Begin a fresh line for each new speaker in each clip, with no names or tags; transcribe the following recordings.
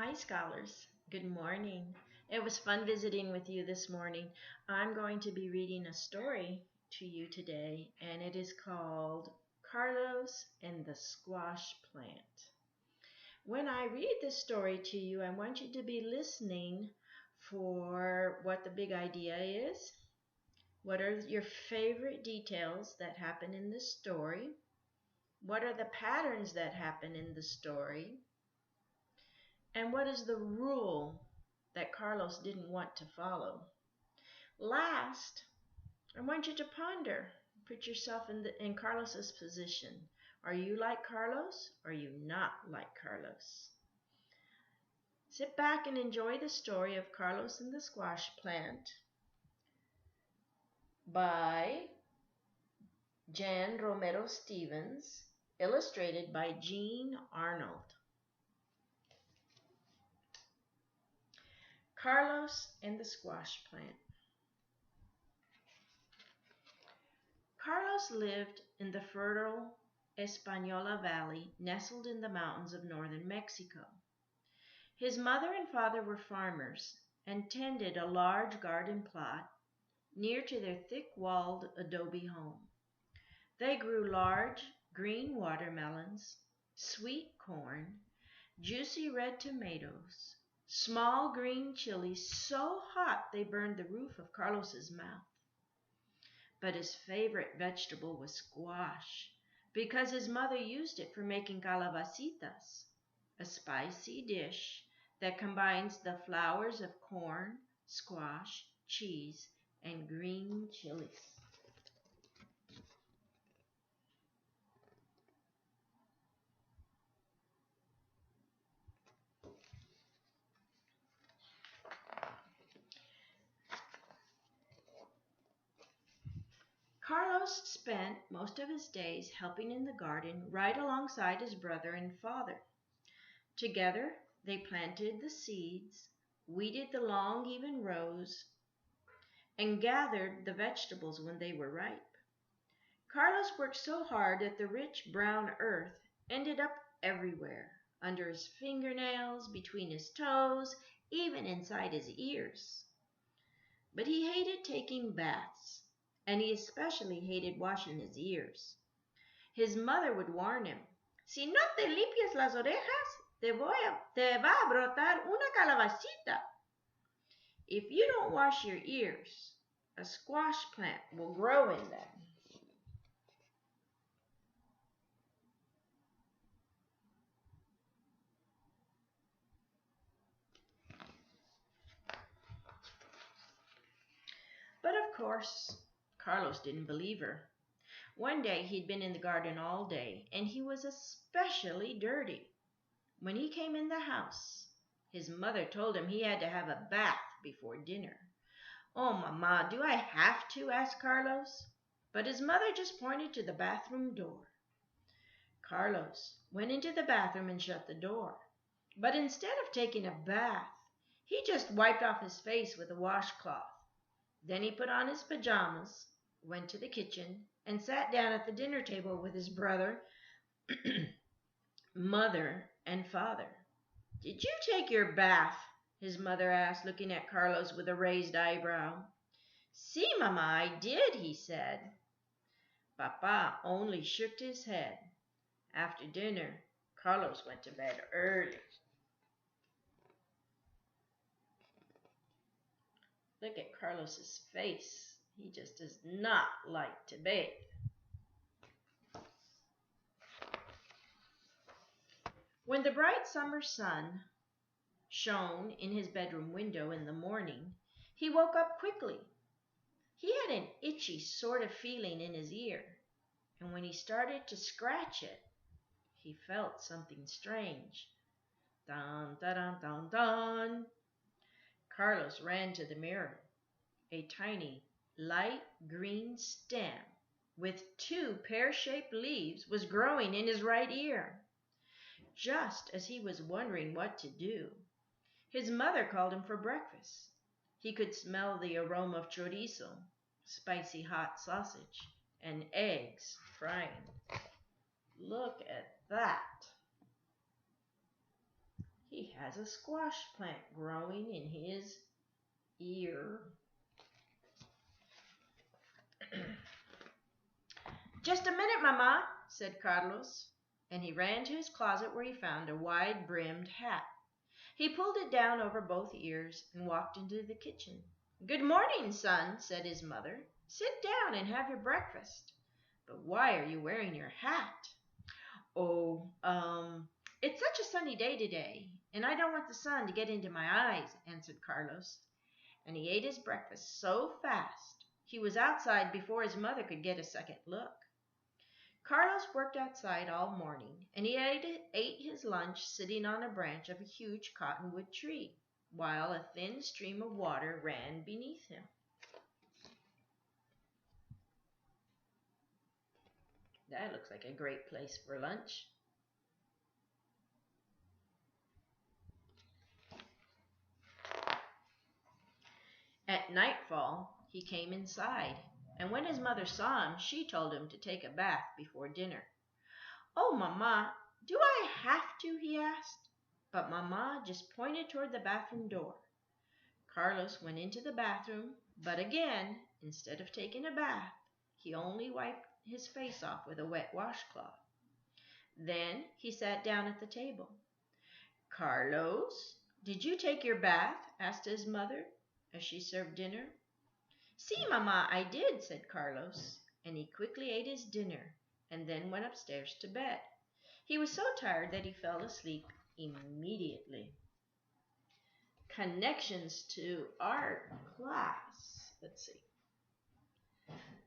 Hi, scholars. Good morning. It was fun visiting with you this morning. I'm going to be reading a story to you today, and it is called Carlos and the Squash Plant. When I read this story to you, I want you to be listening for what the big idea is. What are your favorite details that happen in this story? What are the patterns that happen in the story? And what is the rule that Carlos didn't want to follow? Last, I want you to ponder. Put yourself in Carlos's position. Are you like Carlos? Or are you not like Carlos? Sit back and enjoy the story of Carlos and the Squash Plant by Jan Romero Stevens, illustrated by Jean Arnold. Carlos and the Squash Plant. Carlos lived in the fertile Española Valley, nestled in the mountains of northern Mexico. His mother and father were farmers and tended a large garden plot near to their thick-walled adobe home. They grew large green watermelons, sweet corn, juicy red tomatoes, small green chilies so hot they burned the roof of Carlos's mouth. But his favorite vegetable was squash, because his mother used it for making calabacitas, a spicy dish that combines the flowers of corn, squash, cheese, and green chilies. Carlos spent most of his days helping in the garden right alongside his brother and father. Together, they planted the seeds, weeded the long, even rows, and gathered the vegetables when they were ripe. Carlos worked so hard that the rich brown earth ended up everywhere, under his fingernails, between his toes, even inside his ears. But he hated taking baths, and he especially hated washing his ears. His mother would warn him, "Si no te limpias las orejas, te va a brotar una calabacita." If you don't wash your ears, a squash plant will grow in them. But of course, Carlos didn't believe her. One day he'd been in the garden all day, and he was especially dirty. When he came in the house, his mother told him he had to have a bath before dinner. "Oh, Mama, do I have to?" asked Carlos. But his mother just pointed to the bathroom door. Carlos went into the bathroom and shut the door. But instead of taking a bath, he just wiped off his face with a washcloth. Then he put on his pajamas, went to the kitchen, and sat down at the dinner table with his brother, mother, and father. "Did you take your bath?" his mother asked, looking at Carlos with a raised eyebrow. "Si, Mama, I did," he said. Papa only shook his head. After dinner, Carlos went to bed early. Look at Carlos's face. He just does not like to bathe. When the bright summer sun shone in his bedroom window in the morning, he woke up quickly. He had an itchy sort of feeling in his ear, and when he started to scratch it, he felt something strange. Dun, dun, dun, dun, dun. Carlos ran to the mirror. A tiny, light green stem with two pear-shaped leaves was growing in his right ear. Just as he was wondering what to do, his mother called him for breakfast. He could smell the aroma of chorizo, spicy hot sausage, and eggs frying. Look at that. He has a squash plant growing in his ear. Just a minute, Mama, said Carlos, and he ran to his closet where he found a wide-brimmed hat. He pulled it down over both ears and walked into the kitchen. Good morning, son, said his mother. Sit down and have your breakfast. But why are you wearing your hat? Oh, it's such a sunny day today, and I don't want the sun to get into my eyes, answered Carlos. And he ate his breakfast so fast he was outside before his mother could get a second look. Carlos worked outside all morning, and he ate his lunch sitting on a branch of a huge cottonwood tree, while a thin stream of water ran beneath him. That looks like a great place for lunch. At nightfall, he came inside, and when his mother saw him, she told him to take a bath before dinner. Oh, Mama, do I have to? He asked. But Mama just pointed toward the bathroom door. Carlos went into the bathroom, but again, instead of taking a bath, he only wiped his face off with a wet washcloth. Then he sat down at the table. Carlos, did you take your bath? Asked his mother as she served dinner. Si, Mama, I did, said Carlos, and he quickly ate his dinner and then went upstairs to bed. He was so tired that he fell asleep immediately. Connections to art class. Let's see.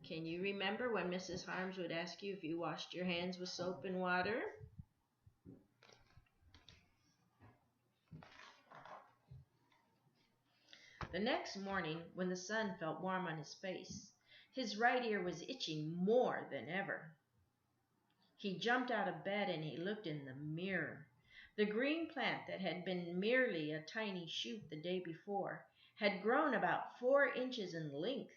Can you remember when Mrs. Harms would ask you if you washed your hands with soap and water? The next morning, when the sun felt warm on his face, his right ear was itching more than ever. He jumped out of bed and he looked in the mirror. The green plant that had been merely a tiny shoot the day before had grown about 4 inches in length.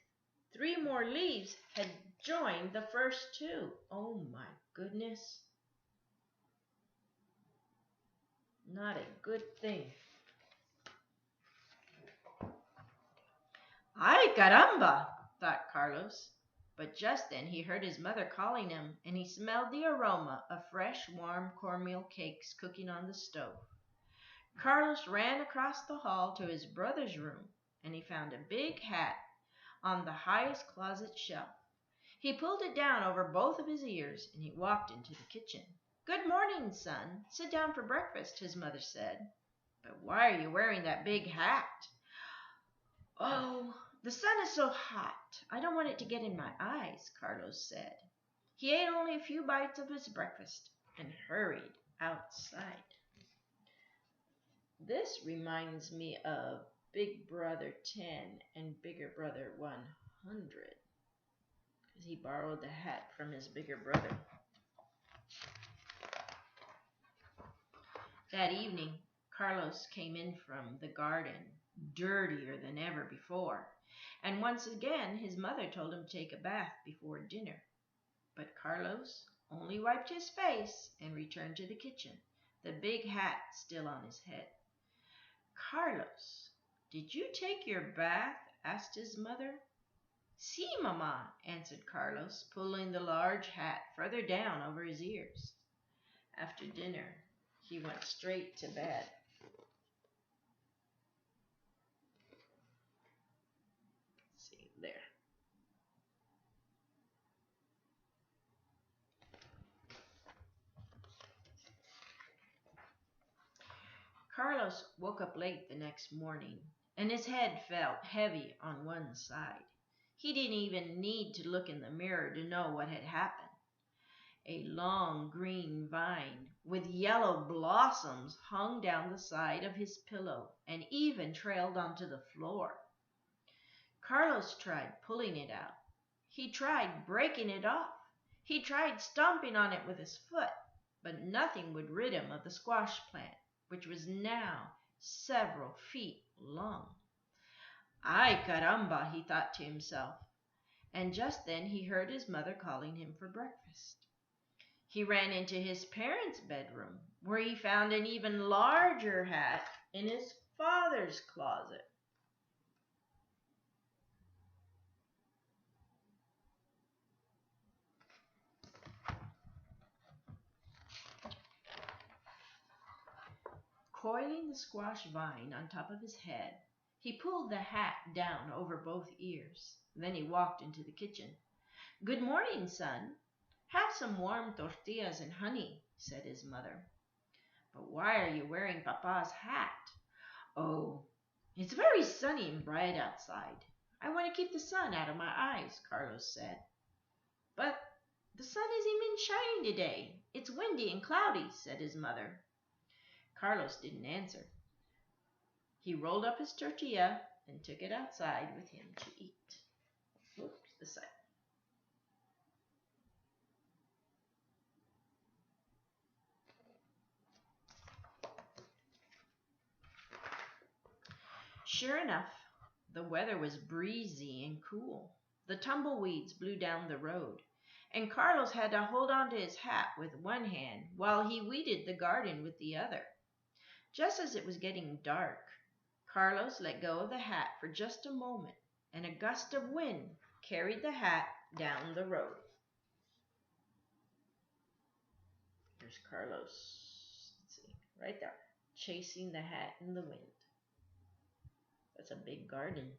3 more leaves had joined the first 2. Oh my goodness. Not a good thing. Ay, caramba, thought Carlos. But just then he heard his mother calling him, and he smelled the aroma of fresh, warm cornmeal cakes cooking on the stove. Carlos ran across the hall to his brother's room, and he found a big hat on the highest closet shelf. He pulled it down over both of his ears, and he walked into the kitchen. Good morning, son. Sit down for breakfast, his mother said. But why are you wearing that big hat? Oh, the sun is so hot. I don't want it to get in my eyes, Carlos said. He ate only a few bites of his breakfast and hurried outside. This reminds me of Big Brother 10 and Bigger Brother 100, because he borrowed the hat from his bigger brother. That evening, Carlos came in from the garden, dirtier than ever before, and once again his mother told him to take a bath before dinner. But Carlos only wiped his face and returned to the kitchen, the big hat still on his head. Carlos, did you take your bath? Asked his mother. Si, Mama, answered Carlos, pulling the large hat further down over his ears. After dinner, he went straight to bed. Let's see, there. Carlos woke up late the next morning, and his head felt heavy on one side. He didn't even need to look in the mirror to know what had happened. A long green vine with yellow blossoms hung down the side of his pillow and even trailed onto the floor. Carlos tried pulling it out. He tried breaking it off. He tried stomping on it with his foot, but nothing would rid him of the squash plant, which was now several feet long. Ay, caramba, he thought to himself. And just then he heard his mother calling him for breakfast. He ran into his parents' bedroom, where he found an even larger hat in his father's closet. Coiling the squash vine on top of his head, he pulled the hat down over both ears. Then he walked into the kitchen. "Good morning, son. Have some warm tortillas and honey," said his mother. "But why are you wearing Papa's hat?" "Oh, it's very sunny and bright outside. I want to keep the sun out of my eyes," Carlos said. "But the sun isn't even shining today. It's windy and cloudy," said his mother. Carlos didn't answer. He rolled up his tortilla and took it outside with him to eat. Oops, the side. Sure enough, the weather was breezy and cool. The tumbleweeds blew down the road, and Carlos had to hold on to his hat with one hand while he weeded the garden with the other. Just as it was getting dark, Carlos let go of the hat for just a moment, and a gust of wind carried the hat down the road. Here's Carlos, let's see, right there, chasing the hat in the wind. That's a big garden.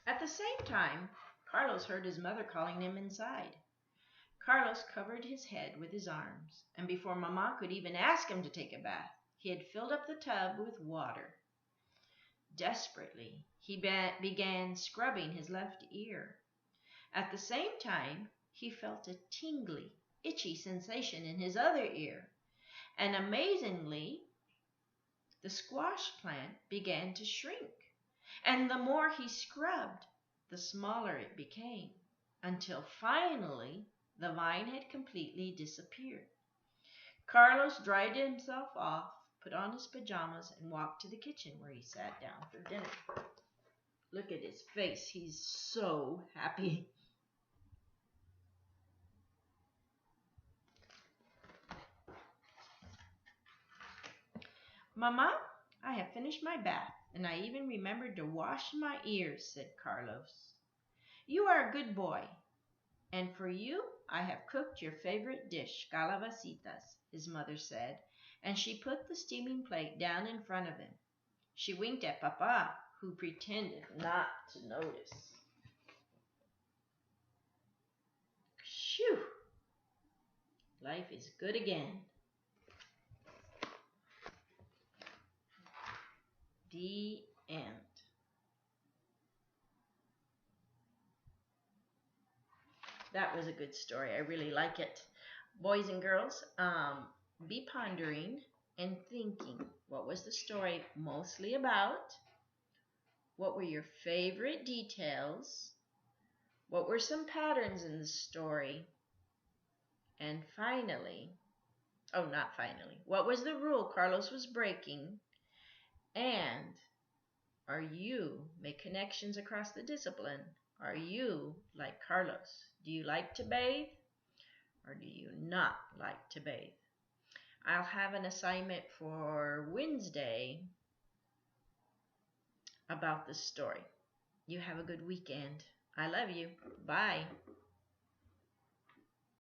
At the same time, Carlos heard his mother calling him inside. Carlos covered his head with his arms, and before Mama could even ask him to take a bath, he had filled up the tub with water. Desperately, he began scrubbing his left ear. At the same time, he felt a tingly, itchy sensation in his other ear, and amazingly, the squash plant began to shrink. And the more he scrubbed, the smaller it became, until finally the vine had completely disappeared. Carlos dried himself off, put on his pajamas, and walked to the kitchen, where he sat down for dinner. Look at his face. He's so happy. "Mama, I have finished my bath, and I even remembered to wash my ears," said Carlos. "You are a good boy, and for you I have cooked your favorite dish, calabacitas," his mother said, and she put the steaming plate down in front of him. She winked at Papa, who pretended not to notice. Phew! Life is good again. The end. That was a good story. I really like it. Boys and girls, be pondering and thinking. What was the story mostly about? What were your favorite details? What were some patterns in the story? And finally, not finally, what was the rule Carlos was breaking? And are you make connections across the discipline? Are you like Carlos? Do you like to bathe, or do you not like to bathe? I'll have an assignment for Wednesday about this story. You have a good weekend. I love you. Bye.